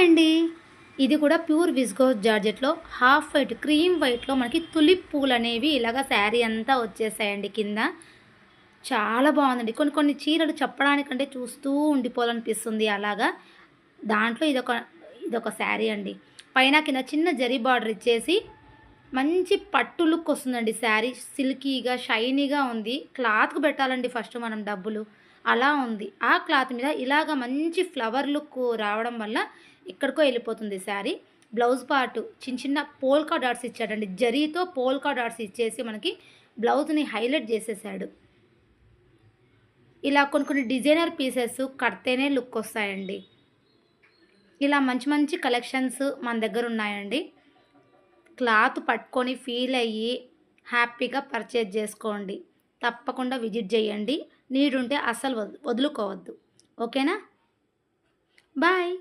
Hi అండి. ఇది కూడా ప్యూర్ విస్కోస్ జార్జెట్‌లో హాఫ్ వైట్, క్రీమ్ వైట్‌లో మనకి తులిప్ పూలనేవి ఇలాగ శారీ అంతా వచ్చేసాయండి కింద. చాలా బావుందండి. కొన్ని కొన్ని చీరలు చెప్పడానికంటే చూస్తూ ఉండిపోవాలనిపిస్తుంది అలాగా. దాంట్లో ఇదొక శారీ అండి. పైన కింద చిన్న జరీ బార్డర్ ఇచ్చేసి మంచి పట్టు లుక్ వస్తుందండి శారీ. సిల్కీగా, షైనీగా ఉంది. క్లాత్‌కి పెట్టాలండి ఫస్ట్ మనం డబ్బులు. అలా ఉంది. ఆ క్లాత్ మీద ఇలాగ మంచి ఫ్లవర్ లుక్ రావడం వల్ల ఎక్కడికో ఎళ్ళిపోతుంది శారీ. బ్లౌజ్ పార్ట్ చిన్న చిన్న పోల్కా డాట్స్ ఇచ్చాడండి. జరీతో పోల్కా డాట్స్ ఇచ్చేసి మనకి బ్లౌజ్‌ని హైలైట్ జేసేసాడు. ఇలా కొన్ని కొన్ని డిజైనర్ పీసెస్ కడితేనే లుక్ వస్తాయండి. ఇలా మంచి మంచి కలెక్షన్స్ మన దగ్గరున్నాయండి. క్లాత్ పట్టుకొని ఫీల్ అయ్యి హ్యాపీగా పర్చేజ్ చేసుకోండి. తప్పకుండా విజిట్ చేయండి. నీడ్ ఉంటే అస్సలు వదులుకోవద్దు. ఓకేనా? బాయ్.